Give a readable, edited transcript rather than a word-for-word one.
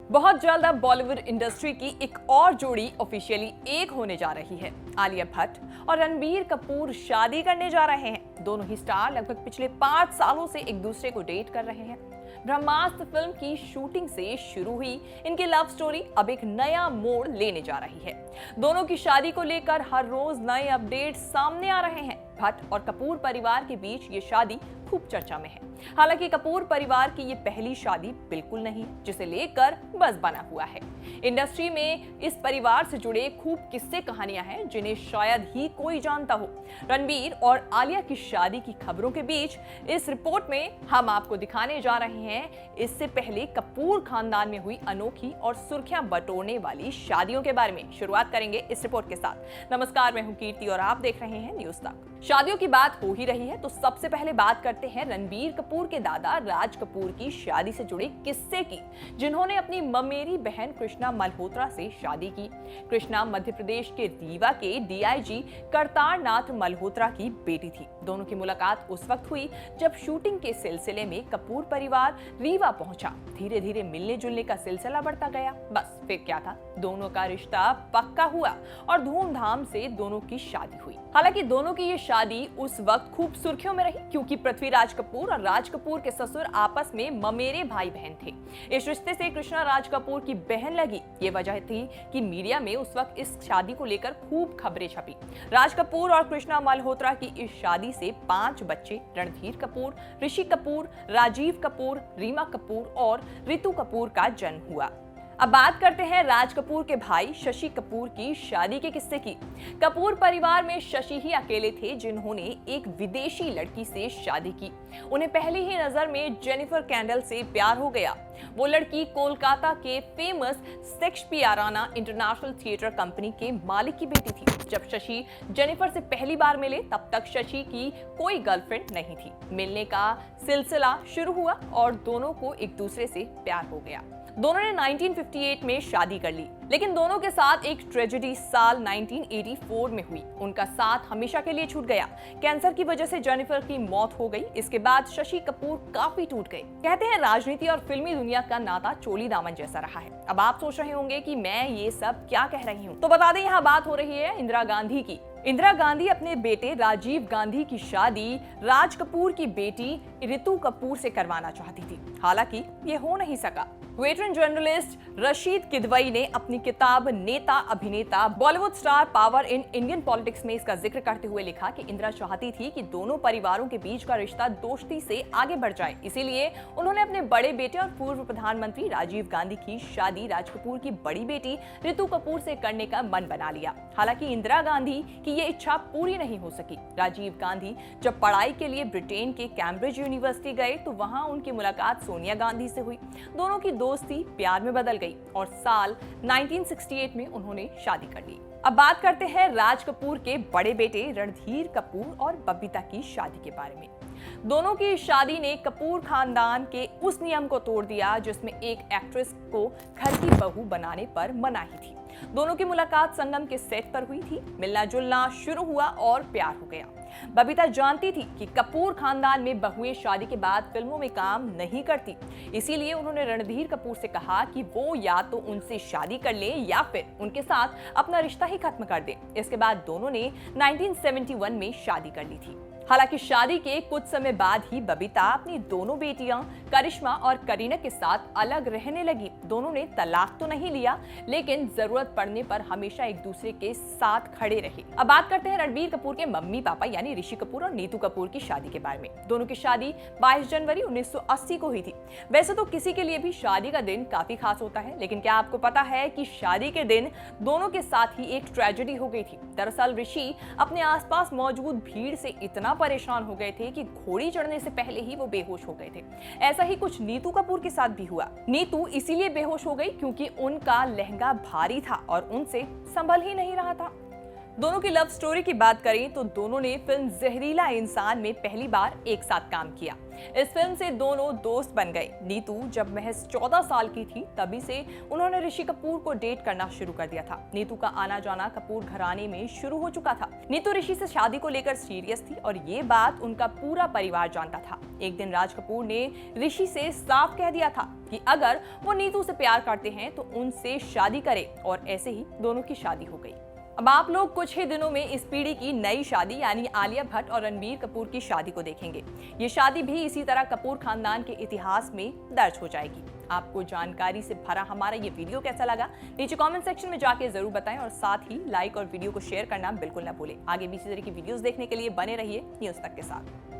बहुत जल्द अब बॉलीवुड इंडस्ट्री की एक और जोड़ी ऑफिशियली एक होने जा रही है। आलिया भट्ट और रणबीर कपूर शादी करने जा रहे हैं। दोनों ही स्टार लगभग पिछले 5 सालों से एक दूसरे को डेट कर रहे हैं। ब्रह्मास्त्र फिल्म की शूटिंग से शुरू हुई इनकी लव स्टोरी अब एक नया मोड़ लेने जा रही है। दोनों की शादी को लेकर हर रोज नए अपडेट सामने आ रहे हैं। भट्ट और कपूर परिवार के बीच ये शादी खूब चर्चा में है। हालांकि कपूर परिवार की ये पहली शादी बिल्कुल नहीं, जिसे लेकर बज़ बना हुआ है। इंडस्ट्री में इस परिवार से जुड़े खूब किस्से कहानियां हैं जिन्हें शायद ही कोई जानता हो। रणबीर और आलिया की शादी की खबरों के बीच इस रिपोर्ट में हम आपको दिखाने जा रहे हैं इससे पहले कपूर खानदान में हुई अनोखी और सुर्खियां बटोरने वाली शादियों के बारे में। शुरुआत करेंगे इस रिपोर्ट के साथ। नमस्कार, मैं हूं कीर्ति और आप देख रहे हैं न्यूज़ तक। शादियों की बात हो ही रही है तो सबसे पहले बात करते हैं रणबीर कपूर के दादा राज कपूर की शादी से जुड़े किस्से की, जिन्होंने अपनी ममेरी बहन कृष्णा मल्होत्रा से शादी की। कृष्णा मध्य प्रदेश के रीवा के डीआईजी करतार नाथ मल्होत्रा की बेटी थी। दोनों की मुलाकात उस वक्त हुई जब शूटिंग के सिलसिले में कपूर परिवार रीवा पहुंचा। धीरे धीरे मिलने जुलने का सिलसिला बढ़ता गया। बस फिर क्या था, दोनों का रिश्ता पक्का हुआ और धूमधाम से दोनों की शादी हुई। हालांकि दोनों की ये शादी उस वक्त खूब सुर्खियों में रही क्योंकि पृथ्वीराज कपूर और राज कपूर के ससुर आपस में ममेरे भाई बहन थे। इस रिश्ते से कृष्णा राज कपूर की बहन लगी। ये वजह थी कि मीडिया में उस वक्त इस शादी को लेकर खूब खबरें छपी। राज कपूर और कृष्णा मल्होत्रा की इस शादी से 5 बच्चे रणधीर कपूर, ऋषि कपूर, राजीव कपूर, रीमा कपूर और रितु कपूर का जन्म हुआ। अब बात करते हैं राज कपूर के भाई शशि कपूर की शादी के किस्से की। कपूर परिवार में शशि ही अकेले थे जिन्होंने एक विदेशी लड़की से शादी की। उन्हें पहली ही नजर में जेनिफर कैंडल से प्यार हो गया। वो लड़की कोलकाता के फेमस शेक्सपियराना इंटरनेशनल थिएटर कंपनी के मालिक की बेटी थी। जब शशि जेनिफर से पहली बार मिले तब तक शशि की कोई गर्लफ्रेंड नहीं थी। मिलने का सिलसिला शुरू हुआ और दोनों को एक दूसरे से प्यार हो गया। दोनों ने 1958 में शादी कर ली, लेकिन दोनों के साथ एक ट्रेजेडी साल 1984 में हुई। उनका साथ हमेशा के लिए छूट गया। कैंसर की वजह से जेनिफर की मौत हो गई। इसके बाद शशि कपूर काफी टूट गए। कहते हैं राजनीति और फिल्मी दुनिया का नाता चोली दामन जैसा रहा है। अब आप सोच रहे होंगे कि मैं ये सब क्या कह रही हूँ, तो बता दें यहाँ बात हो रही है इंदिरा गांधी की। इंदिरा गांधी अपने बेटे राजीव गांधी की शादी राज कपूर की बेटी रितु कपूर से करवाना चाहती थी। हालांकि ये हो नहीं सका। वेटरन जर्नलिस्ट रशीद किदवई ने अपनी किताब नेता अभिनेता Bollywood star power in Indian politics में इसका जिक्र करते हुए लिखा कि इंदिरा चाहती थी कि दोनों परिवारों के बीच का रिश्ता दोस्ती से आगे बढ़ जाए। इसीलिए उन्होंने अपने बड़े बेटे और पूर्व प्रधानमंत्री राजीव गांधी की शादी राज कपूर की बड़ी बेटी रितु कपूर से करने का मन बना लिया। हालांकि इंदिरा गांधी की ये इच्छा पूरी नहीं हो सकी। राजीव गांधी जब पढ़ाई के लिए ब्रिटेन के कैम्ब्रिज यूनिवर्सिटी गए तो वहां उनकी मुलाकात सोनिया गांधी से हुई। दोनों की दोस्ती प्यार में बदल गई और साल 1968 में उन्होंने शादी कर ली। अब बात करते हैं राज कपूर के बड़े बेटे रणधीर कपूर और बबीता की शादी के बारे में। दोनों की शादी ने कपूर खानदान के उस नियम को तोड़ दिया जिसमें एक एक्ट्रेस को घर की बहू बनाने पर मनाही थी। दोनों की मुलाकात संगम के सेट पर हुई थी। मिलना जुलना शुरू हुआ और प्यार हो गया। बबीता जानती थी कि कपूर खानदान में बहुएं शादी के बाद फिल्मों में काम नहीं करती। इसीलिए उन्होंने रणधीर कपूर से कहा कि वो या तो उनसे शादी कर ले या फिर उनके साथ अपना रिश्ता ही खत्म कर दे। इसके बाद दोनों ने 1971 में शादी कर ली थी। हालांकि शादी के कुछ समय बाद ही बबीता अपनी दोनों बेटियां करिश्मा और करीना के साथ अलग रहने लगी। दोनों ने तलाक तो नहीं लिया, लेकिन जरूरत पड़ने पर हमेशा एक दूसरे के साथ खड़े रहे। अब बात करते हैं रणबीर कपूर के मम्मी पापा यानी ऋषि कपूर और नीतू कपूर की शादी के बारे में। दोनों की शादी 22 जनवरी 1980 को हुई थी। वैसे तो किसी के लिए भी शादी का दिन काफी खास होता है, लेकिन क्या आपको पता है कि शादी के दिन दोनों के साथ ही एक ट्रेजेडी हो गई थी। दरअसल ऋषि अपने आसपास मौजूद भीड़ से इतना परेशान हो गए थे कि घोड़ी चढ़ने से पहले ही वो बेहोश हो गए थे। ऐसा ही कुछ नीतू कपूर के साथ भी हुआ। नीतू इसीलिए बेहोश हो गई क्योंकि उनका लहंगा भारी था और उनसे संभल ही नहीं रहा था। दोनों की लव स्टोरी की बात करें तो दोनों ने फिल्म जहरीला इंसान में पहली बार एक साथ काम किया। इस फिल्म से दोनों दोस्त बन गए। नीतू जब महज 14 साल की थी तभी से उन्होंने ऋषि कपूर को डेट करना शुरू कर दिया था। नीतू का आना जाना कपूर घराने में शुरू हो चुका था। नीतू ऋषि से शादी को लेकर सीरियस थी और ये बात उनका पूरा परिवार जानता था। एक दिन राज कपूर ने ऋषि से साफ कह दिया था कि अगर वो नीतू से प्यार करते हैं तो उनसे शादी करे, और ऐसे ही दोनों की शादी हो गई। अब आप लोग कुछ ही दिनों में इस पीढ़ी की नई शादी यानी आलिया भट्ट और रणबीर कपूर की शादी को देखेंगे। ये शादी भी इसी तरह कपूर खानदान के इतिहास में दर्ज हो जाएगी। आपको जानकारी से भरा हमारा ये वीडियो कैसा लगा, नीचे कमेंट सेक्शन में जाके जरूर बताएं और साथ ही लाइक और वीडियो को शेयर करना बिल्कुल ना भूलें। आगे भी इसी तरह की वीडियोस देखने के लिए बने रहिए न्यूज़ तक के साथ।